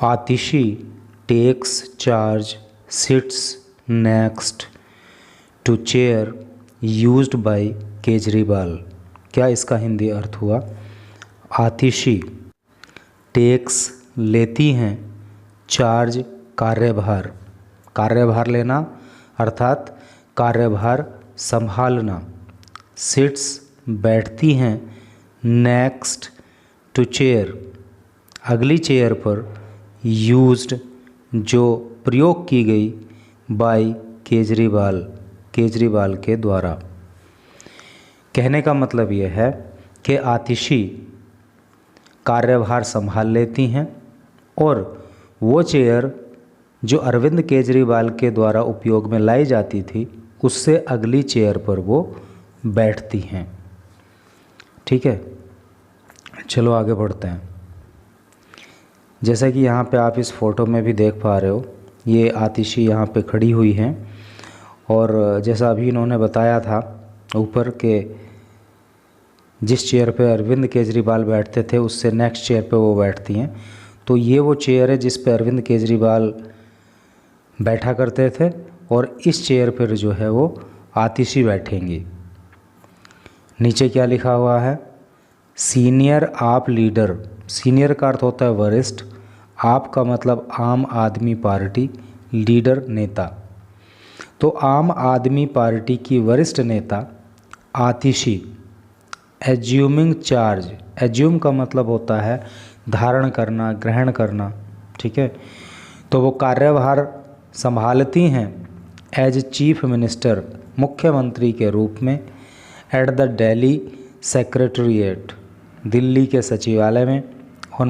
Atishi takes charge sits next to chair used by Kejriwal. क्या इसका हिंदी अर्थ हुआ? आतिशी टेक्स लेती हैं, चार्ज कार्यभार, कार्यभार लेना अर्थात कार्यभार संभालना, सिट्स बैठती हैं, नेक्स्ट टू चेयर अगली चेयर पर, यूज्ड जो प्रयोग की गई, बाय केजरीवाल केजरीवाल के द्वारा। कहने का मतलब यह है कि आतिशी कार्यभार संभाल लेती हैं और वो चेयर जो अरविंद केजरीवाल के द्वारा उपयोग में लाई जाती थी उससे अगली चेयर पर वो बैठती हैं। ठीक है, चलो आगे बढ़ते हैं। जैसा कि यहाँ पे आप इस फोटो में भी देख पा रहे हो, ये आतिशी यहाँ पे खड़ी हुई हैं और जैसा अभी इन्होंने बताया था ऊपर के जिस चेयर पे अरविंद केजरीवाल बैठते थे उससे नेक्स्ट चेयर पे वो बैठती हैं। तो ये वो चेयर है जिस पे अरविंद केजरीवाल बैठा करते थे और इस चेयर पर जो है वो आतिशी बैठेंगी। नीचे क्या लिखा हुआ है? सीनियर आप लीडर, सीनियर का अर्थ होता है वरिष्ठ, आप का मतलब आम आदमी पार्टी, लीडर नेता। तो आम आदमी पार्टी की वरिष्ठ नेता आतिशी एज्यूमिंग चार्ज, एज्यूम का मतलब होता है धारण करना, ग्रहण करना। ठीक है, तो वो कार्यभार संभालती हैं एज चीफ मिनिस्टर, मुख्यमंत्री के रूप में, at the Delhi secretariat, Delhi के सचिवालय में, ऑन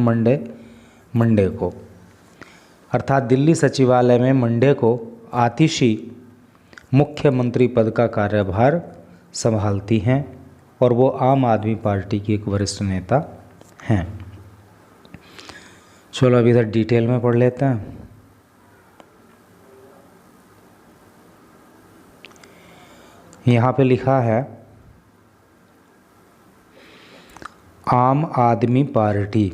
मंडे को, अर्थात दिल्ली सचिवालय में मंडे को आतिशी मुख्यमंत्री पद का कार्यभार संभालती हैं और वो आम आदमी पार्टी की एक वरिष्ठ नेता हैं। चलो अभी इधर डिटेल में पढ़ लेते हैं। यहाँ पे लिखा है आम आदमी पार्टी,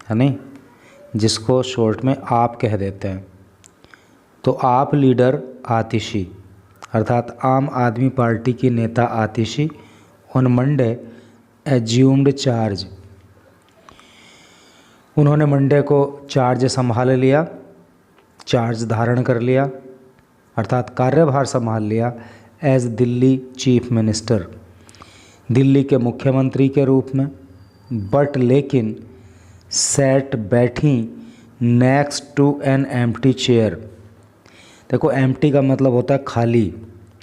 है नहीं, जिसको शॉर्ट में आप कह देते हैं। तो आप लीडर आतिशी अर्थात आम आदमी पार्टी की नेता आतिशी ऑन मंडे एज्यूम्ड चार्ज, उन्होंने मंडे को चार्ज संभाल लिया, चार्ज धारण कर लिया अर्थात कार्यभार संभाल लिया as Delhi chief minister, Delhi के मुख्यमंत्री के रूप में, बट लेकिन सेट बैठी next to an empty chair. देखो एम्प्टी का मतलब होता है खाली,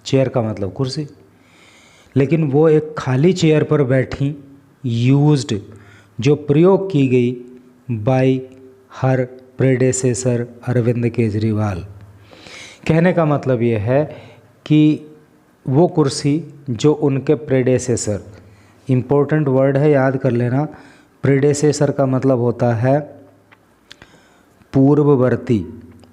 चेयर का मतलब कुर्सी, लेकिन वो एक खाली चेयर पर बैठी, यूज्ड जो प्रयोग की गई, by her predecessor Arvind Kejriwal. कहने का मतलब ये है कि वो कुर्सी जो उनके प्रेडेसेसर, इम्पोर्टेंट वर्ड है याद कर लेना, प्रेडेसेसर का मतलब होता है पूर्ववर्ती।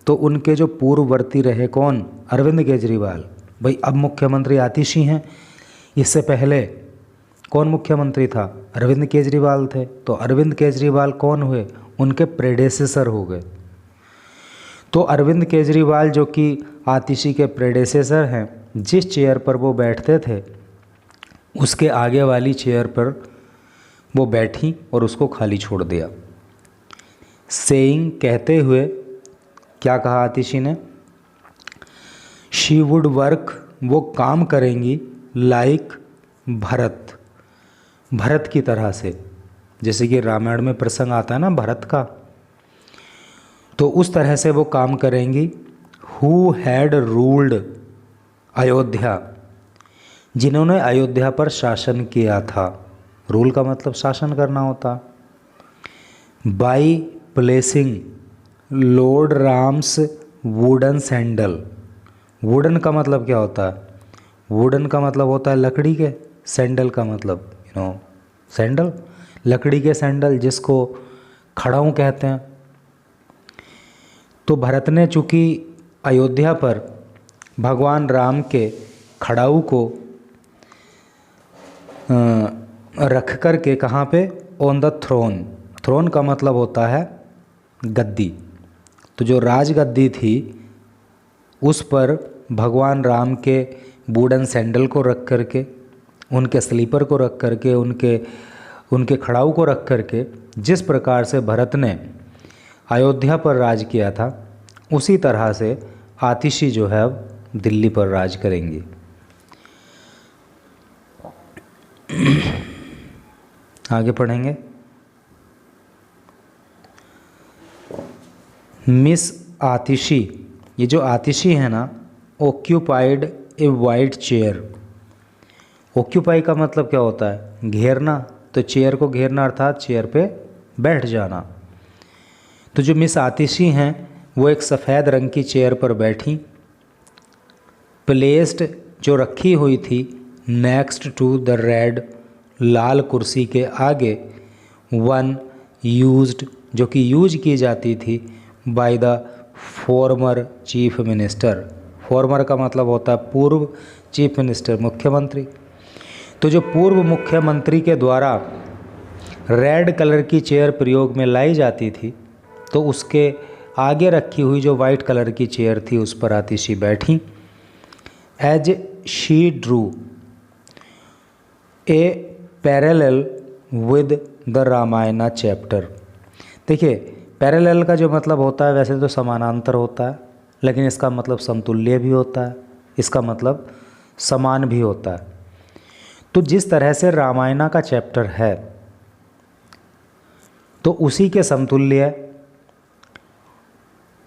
तो उनके जो पूर्ववर्ती रहे कौन? अरविंद केजरीवाल। भाई अब मुख्यमंत्री आतिशी हैं, इससे पहले कौन मुख्यमंत्री था? अरविंद केजरीवाल थे। तो अरविंद केजरीवाल कौन हुए? उनके प्रेडेसेसर हो गए। तो अरविंद केजरीवाल जो कि आतिशी के प्रेडेसेसर हैं, जिस चेयर पर वो बैठते थे उसके आगे वाली चेयर पर वो बैठी और उसको खाली छोड़ दिया। सेइंग कहते हुए, क्या कहा आतिशी ने? शी वुड वर्क, वो काम करेंगी, लाइक भरत, भरत की तरह से, जैसे कि रामायण में प्रसंग आता है ना भरत का, तो उस तरह से वो काम करेंगी। हु हैड रूल्ड अयोध्या, जिन्होंने अयोध्या पर शासन किया था, रूल का मतलब शासन करना होता। By placing lord Ram's wooden sandal, wooden का मतलब क्या होता है? वुडन का मतलब होता है लकड़ी के, सैंडल का मतलब सैंडल, लकड़ी के सैंडल जिसको खड़ाऊ कहते हैं। तो भरत ने चूँकि अयोध्या पर भगवान राम के खड़ाऊ को रख कर के, कहाँ पे? ऑन द थ्रोन, थ्रोन का मतलब होता है गद्दी। तो जो राजगद्दी थी उस पर भगवान राम के वुडन सैंडल को रख करके, उनके स्लीपर को रख करके, उनके खड़ाऊ को रख करके जिस प्रकार से भरत ने अयोध्या पर राज किया था, उसी तरह से आतिशी जो है अब दिल्ली पर राज करेंगी। आगे पढ़ेंगे। मिस आतिशी, ये जो आतिशी है ना, ऑक्यूपाइड ए वाइट चेयर। ऑक्यूपाई का मतलब क्या होता है? घेरना। तो चेयर को घेरना अर्थात चेयर पे बैठ जाना। तो जो मिस आतिशी हैं वो एक सफ़ेद रंग की चेयर पर बैठी, प्लेस्ड जो रखी हुई थी नेक्स्ट टू द रेड, लाल कुर्सी के आगे, वन यूज्ड जो कि यूज की जाती थी by the former chief minister. Farmer का मतलब होता है पूर्व, चीफ मिनिस्टर मुख्यमंत्री। तो जो पूर्व मुख्यमंत्री के द्वारा रेड कलर की चेयर प्रयोग में लाई जाती थी, तो उसके आगे रखी हुई जो वाइट कलर की चेयर थी उस पर आतिशी बैठी। As she drew a parallel with the Ramayana chapter. देखिए, पैरेलल का जो मतलब होता है वैसे तो समानांतर होता है, लेकिन इसका मतलब समतुल्य भी होता है, इसका मतलब समान भी होता है। तो जिस तरह से रामायणा का चैप्टर है तो उसी के समतुल्य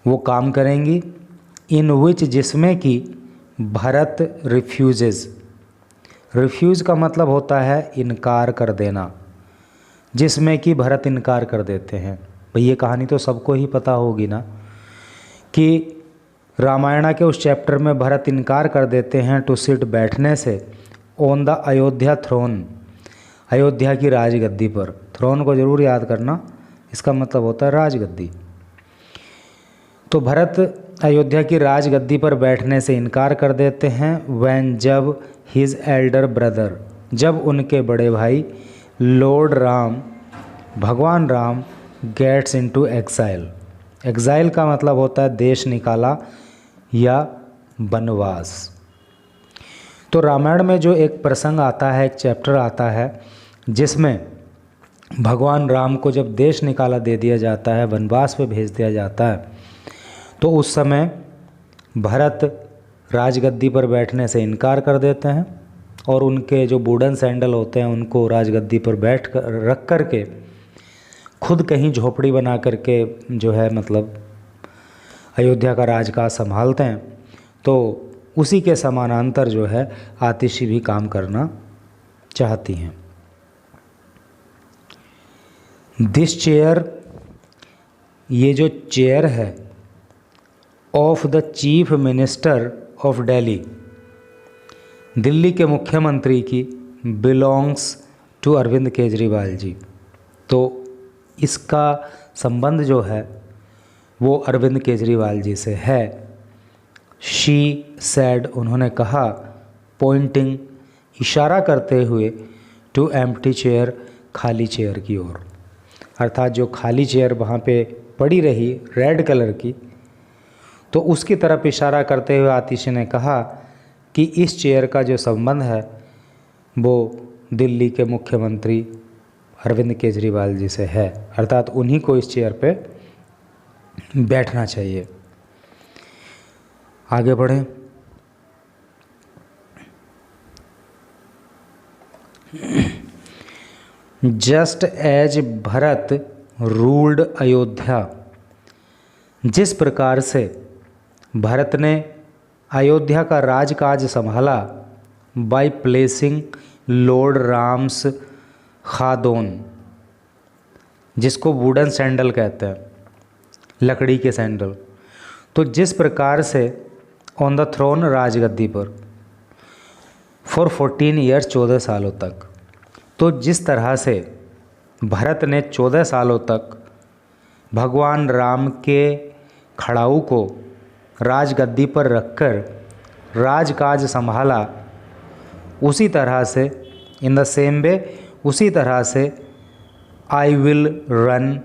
वो काम करेंगी। इन विच, जिसमें कि भरत रिफ्यूजेस। रिफ्यूज़ का मतलब होता है इनकार कर देना, जिसमें कि भरत इनकार कर देते हैं। भाई ये कहानी तो सबको ही पता होगी ना कि रामायणा के उस चैप्टर में भरत इनकार कर देते हैं टू सिट, बैठने से, on the Ayodhya throne, Ayodhya की राजगद्दी पर। थ्रोन को जरूर याद करना, इसका मतलब होता है राजगद्दी। तो भरत अयोध्या की राजगद्दी पर बैठने से इनकार कर देते हैं। व्हेन, जब, हिज एल्डर ब्रदर, जब उनके बड़े भाई लॉर्ड राम, भगवान Ram, gets into exile. Exile का मतलब होता है देश निकाला या वनवास। तो रामायण में जो एक प्रसंग आता है, एक चैप्टर आता है जिसमें भगवान राम को जब देश निकाला दे दिया जाता है, वनवास पे भेज दिया जाता है, तो उस समय भरत राजगद्दी पर बैठने से इनकार कर देते हैं और उनके जो वुडन सैंडल होते हैं उनको राजगद्दी पर बैठ कर रख कर के खुद कहीं झोपड़ी बना करके जो है मतलब अयोध्या का राजकाज संभालते हैं। तो उसी के समानांतर जो है आतिशी भी काम करना चाहती हैं। दिस चेयर, ये जो चेयर है, of the chief minister of Delhi, Delhi के मुख्यमंत्री की, बिलोंग्स टू अरविंद केजरीवाल जी। तो इसका संबंध जो है वो अरविंद केजरीवाल जी से है। शी सैड, उन्होंने कहा, पॉइंटिंग, इशारा करते हुए, टू एम्प्टी चेयर, खाली चेयर की ओर। अर्थात जो खाली चेयर वहाँ पे पड़ी रही रेड कलर की, तो उसकी तरफ इशारा करते हुए आतिशी ने कहा कि इस चेयर का जो संबंध है वो दिल्ली के मुख्यमंत्री अरविंद केजरीवाल जी से है, अर्थात उन्हीं को इस चेयर पे बैठना चाहिए। आगे बढ़ें। Just as Bharat ruled Ayodhya, जिस प्रकार से भरत ने अयोध्या का राजकाज संभाला, by placing lord Ram's khadaon, जिसको वुडन सैंडल कहते हैं, लकड़ी के सैंडल। तो जिस प्रकार से ऑन द थ्रोन, राजगद्दी पर, फॉर 14 ईयर्स, 14 सालों तक। तो जिस तरह से भरत ने 14 सालों तक भगवान राम के खड़ाऊ को राजगद्दी पर रखकर राजकाज संभाला, उसी तरह से, इन द सेम वे, उसी तरह से I will run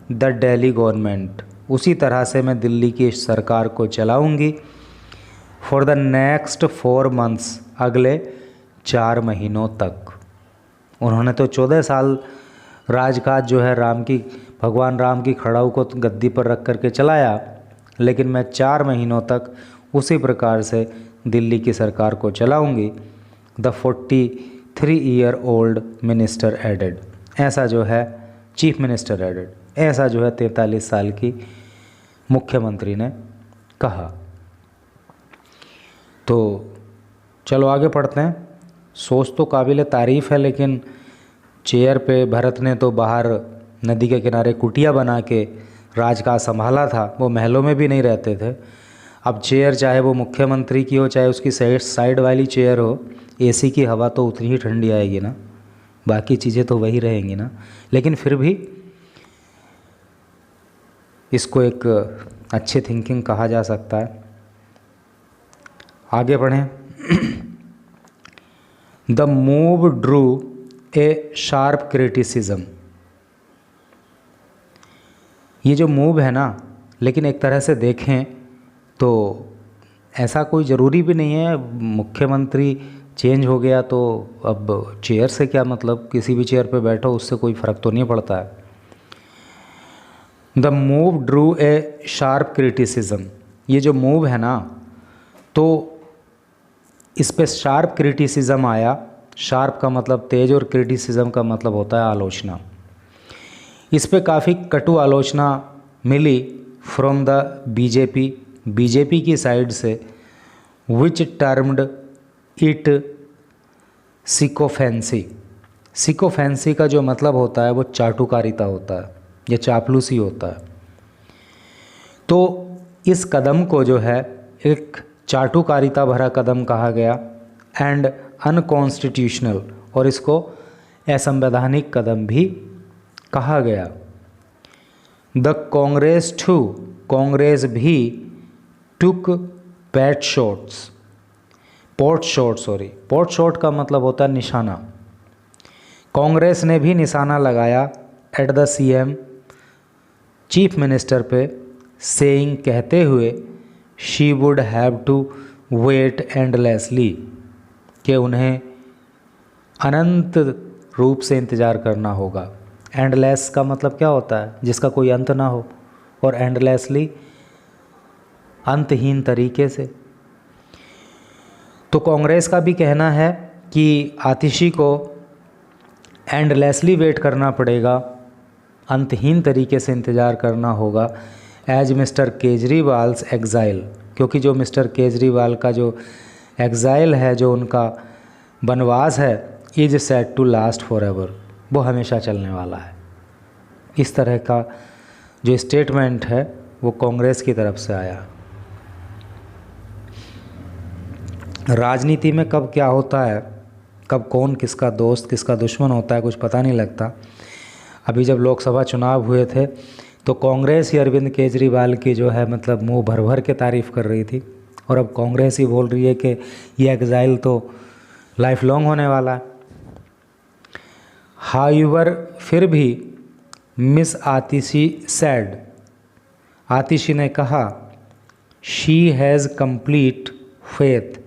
the Delhi government, उसी तरह से मैं दिल्ली की सरकार को चलाऊंगी। फॉर द नेक्स्ट 4 मंथ्स, अगले 4 महीनों तक। उन्होंने तो 14 साल राजकाज जो है भगवान राम की खड़ाऊ को गद्दी पर रख करके चलाया, लेकिन मैं 4 महीनों तक उसी प्रकार से दिल्ली की सरकार को चलाऊंगी। द 43-year-old मिनिस्टर एडेड, ऐसा जो है चीफ मिनिस्टर एडेड, ऐसा जो है 43 साल की मुख्यमंत्री ने कहा। तो चलो आगे पढ़ते हैं। सोच तो काबिल तारीफ़ है, लेकिन चेयर पे भरत ने तो बाहर नदी के किनारे कुटिया बना के राजकाज संभाला था, वो महलों में भी नहीं रहते थे। अब चेयर चाहे वो मुख्यमंत्री की हो, चाहे उसकी साइड वाली चेयर हो, एसी की हवा तो उतनी ही ठंडी आएगी ना, बाकी चीज़ें तो वही रहेंगी ना। लेकिन फिर भी इसको एक अच्छी थिंकिंग कहा जा सकता है। आगे बढ़ें। The move Drew A sharp criticism, ये जो मूव है ना, लेकिन एक तरह से देखें तो ऐसा कोई ज़रूरी भी नहीं है। मुख्यमंत्री चेंज हो गया तो अब चेयर से क्या मतलब, किसी भी चेयर पे बैठो उससे कोई फ़र्क तो नहीं पड़ता है। The move Drew A sharp criticism, ये जो मूव है ना, तो इस पे शार्प क्रिटिसिज्म आया। शार्प का मतलब तेज और क्रिटिसिज्म का मतलब होता है आलोचना। इस पे काफ़ी कटु आलोचना मिली फ्रॉम द बीजेपी की साइड से, विच टर्म्ड इट सिकोफेंसी। सिकोफेंसी का जो मतलब होता है वो चाटुकारिता होता है या चापलूसी होता है। तो इस कदम को जो है एक चाटुकारिता भरा कदम कहा गया एंड अनकॉन्स्टिट्यूशनल, और इसको असंवैधानिक कदम भी कहा गया। द कांग्रेस भी टुक पैट शॉट्स, पॉट शॉट का मतलब होता है निशाना। कांग्रेस ने भी निशाना लगाया at the CM, chief minister पे, सेइंग कहते हुए, she would have to wait endlessly, कि उन्हें अनंत रूप से इंतज़ार करना होगा। एंडलेस का मतलब क्या होता है, जिसका कोई अंत ना हो, और एंडलेसली अंतहीन तरीके से। तो कांग्रेस का भी कहना है कि आतिशी को एंडलेसली वेट करना पड़ेगा, अंतहीन तरीके से इंतज़ार करना होगा, एज मिस्टर केजरीवाल्स एग्ज़ाइल, क्योंकि जो मिस्टर केजरीवाल का जो एग्ज़ाइल है, जो उनका वनवास है, is set to last forever, वो हमेशा चलने वाला है। इस तरह का जो स्टेटमेंट है वो कांग्रेस की तरफ से आया। राजनीति में कब क्या होता है, कब कौन किसका दोस्त किसका दुश्मन होता है, कुछ पता नहीं लगता। अभी जब लोकसभा चुनाव हुए थे तो कांग्रेस ही अरविंद केजरीवाल की जो है मतलब मुंह भर भर के तारीफ़ कर रही थी, और अब कांग्रेस ही बोल रही है कि ये एग्ज़ाइल तो लाइफ लॉन्ग होने वाला है। हाउएवर, फिर भी मिस आतिशी सैड, आतिशी ने कहा, शी हैज़ कंप्लीट फेथ,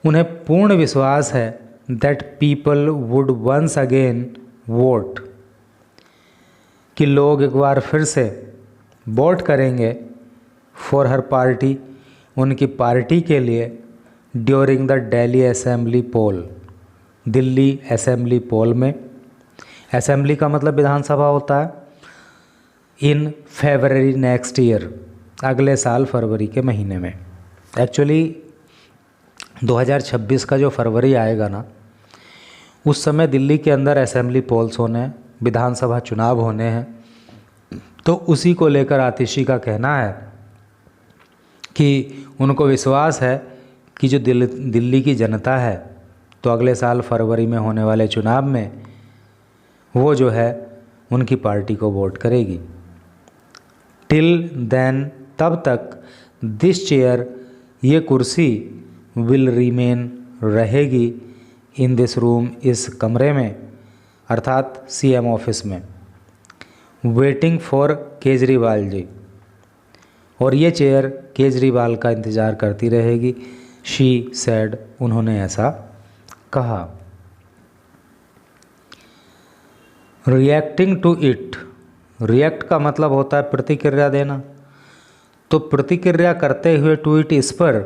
उन्हें पूर्ण विश्वास है, that people would once again vote, कि लोग एक बार फिर से वोट करेंगे फॉर हर पार्टी, उनकी पार्टी के लिए, during the Delhi assembly poll, Delhi assembly poll में। असेंबली का मतलब विधानसभा होता है। इन फरवरी नेक्स्ट ईयर, अगले साल फरवरी के महीने में। एक्चुअली 2026 का जो फरवरी आएगा ना, उस समय दिल्ली के अंदर असेंबली पोल्स होने हैं, विधानसभा चुनाव होने हैं। तो उसी को लेकर आतिशी का कहना है कि उनको विश्वास है कि जो दिल्ली की जनता है, तो अगले साल फरवरी में होने वाले चुनाव में वो जो है उनकी पार्टी को वोट करेगी। टिल देन, तब तक, दिस चेयर, ये कुर्सी, विल रिमेन, रहेगी, इन दिस रूम, इस कमरे में, अर्थात सीएम ऑफिस में, वेटिंग फॉर केजरीवाल जी, और ये चेयर केजरीवाल का इंतज़ार करती रहेगी। शी सेड, उन्होंने ऐसा कहा। रिएक्टिंग टू इट, रिएक्ट का मतलब होता है प्रतिक्रिया देना, तो प्रतिक्रिया करते हुए ट्वीट इस पर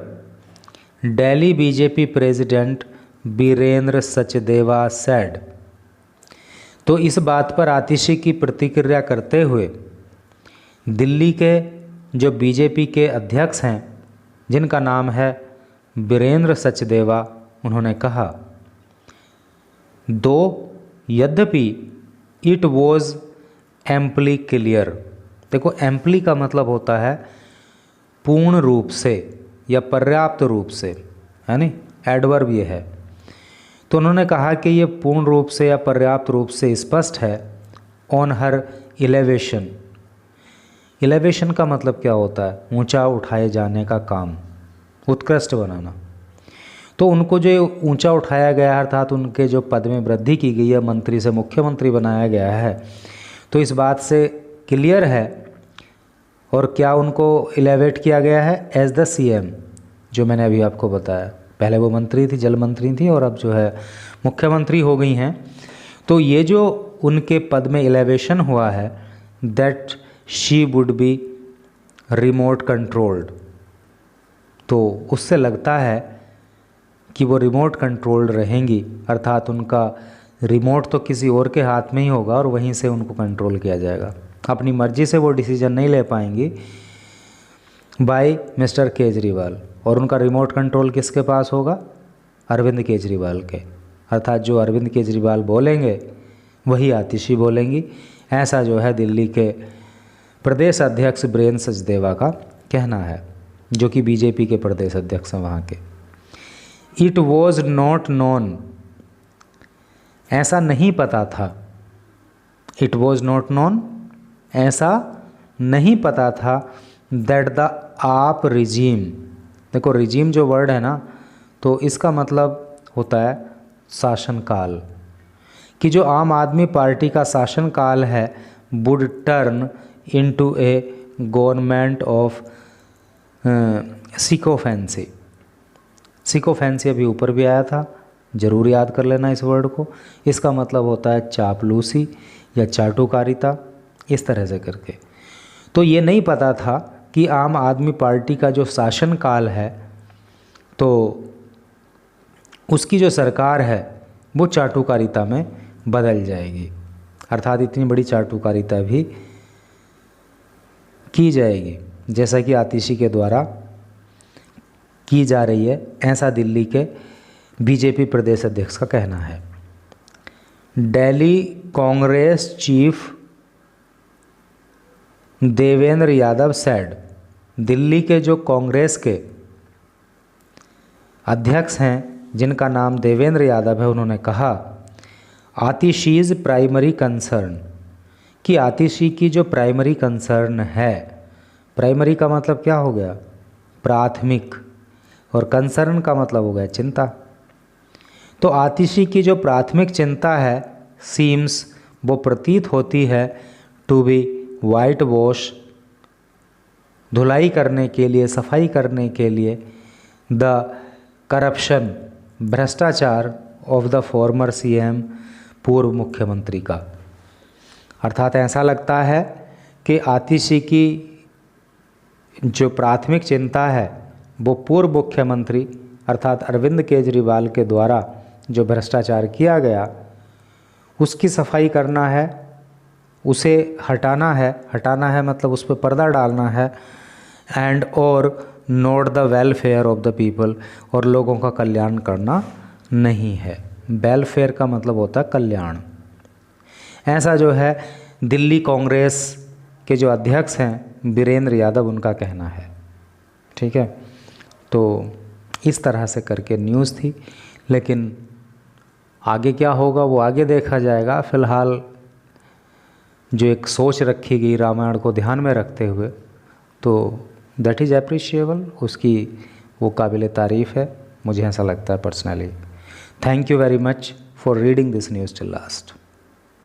Delhi BJP president Birendra Sachdeva said, तो इस बात पर आतिशी की प्रतिक्रिया करते हुए दिल्ली के जो बीजेपी के अध्यक्ष हैं जिनका नाम है बीरेंद्र सचदेवा, उन्होंने कहा, दो यद्यपि इट वॉज एम्पली क्लियर, देखो एम्पली का मतलब होता है पूर्ण रूप से या पर्याप्त रूप से, है नी, एडवर्ब ये है। तो उन्होंने कहा कि ये पूर्ण रूप से या पर्याप्त रूप से स्पष्ट है ऑन हर इलेवेशन। इलेवेशन का मतलब क्या होता है? ऊंचा उठाए जाने का काम, उत्कृष्ट बनाना। तो उनको जो ऊंचा उठाया गया अर्थात उनके जो पद में वृद्धि की गई है, मंत्री से मुख्यमंत्री बनाया गया है, तो इस बात से क्लियर है। और क्या उनको इलेवेट किया गया है? एज द सीएम, जो मैंने अभी आपको बताया। पहले वो मंत्री थी, जल मंत्री थी, और अब जो है मुख्यमंत्री हो गई हैं। तो ये जो उनके पद में इलेवेशन हुआ है, that she would be remote controlled, तो उससे लगता है कि वो रिमोट कंट्रोल्ड रहेंगी, अर्थात उनका रिमोट तो किसी और के हाथ में ही होगा और वहीं से उनको कंट्रोल किया जाएगा। अपनी मर्जी से वो डिसीजन नहीं ले पाएंगी बाय मिस्टर केजरीवाल, और उनका रिमोट कंट्रोल किसके पास होगा? अरविंद केजरीवाल के, अर्थात जो अरविंद केजरीवाल बोलेंगे वही आतिशी बोलेंगी। ऐसा जो है दिल्ली के प्रदेश अध्यक्ष बीरेंद्र सचदेवा का कहना है, जो कि बीजेपी के प्रदेश अध्यक्ष हैं वहाँ के। इट वॉज नॉट नोन, ऐसा नहीं पता था। इट वॉज नॉट नोन, ऐसा नहीं पता था। दैट द आप रिजीम, देखो रिजीम जो वर्ड है ना, तो इसका मतलब होता है शासनकाल, कि जो आम आदमी पार्टी का शासनकाल है would turn into a government of sycophancy. Sycophancy अभी ऊपर भी आया था, जरूर याद कर लेना इस वर्ड को। इसका मतलब होता है चापलूसी या चाटुकारिता, इस तरह से करके। तो ये नहीं पता था कि आम आदमी पार्टी का जो शासनकाल है, तो उसकी जो सरकार है वो चाटुकारिता में बदल जाएगी, अर्थात इतनी बड़ी चाटुकारिता भी की जाएगी जैसा कि आतिशी के द्वारा की जा रही है, ऐसा दिल्ली के बीजेपी प्रदेश अध्यक्ष का कहना है। दिल्ली कांग्रेस चीफ देवेंद्र यादव सेड, दिल्ली के जो कांग्रेस के अध्यक्ष हैं जिनका नाम देवेंद्र यादव है, उन्होंने कहा, आतिशीज प्राइमरी कंसर्न, कि आतिशी की जो प्राइमरी कंसर्न है, प्राइमरी का मतलब क्या हो गया? प्राथमिक, और कंसर्न का मतलब हो गया चिंता। तो आतिशी की जो प्राथमिक चिंता है, सीम्स, वो प्रतीत होती है, टू बी वाइट वॉश, धुलाई करने के लिए, सफाई करने के लिए, द करप्शन, भ्रष्टाचार ऑफ द फॉर्मर सीएम, पूर्व मुख्यमंत्री का। अर्थात ऐसा लगता है कि आतिशी की जो प्राथमिक चिंता है वो पूर्व मुख्यमंत्री अर्थात अरविंद केजरीवाल के द्वारा जो भ्रष्टाचार किया गया उसकी सफाई करना है, उसे हटाना है मतलब उस पर पर्दा डालना है, एंड और not the welfare of the people, और लोगों का कल्याण करना नहीं है। वेलफेयर का मतलब होता है कल्याण। ऐसा जो है दिल्ली कांग्रेस के जो अध्यक्ष हैं बीरेंद्र यादव, उनका कहना है। ठीक है, तो इस तरह से करके न्यूज़ थी, लेकिन आगे क्या होगा वो आगे देखा जाएगा। फ़िलहाल जो एक सोच रखी गई रामायण को ध्यान में रखते हुए, तो दैट इज़ एप्रिशिएबल, उसकी वो काबिल तारीफ़ है, मुझे ऐसा लगता है personally. Thank you very much for reading this news till last.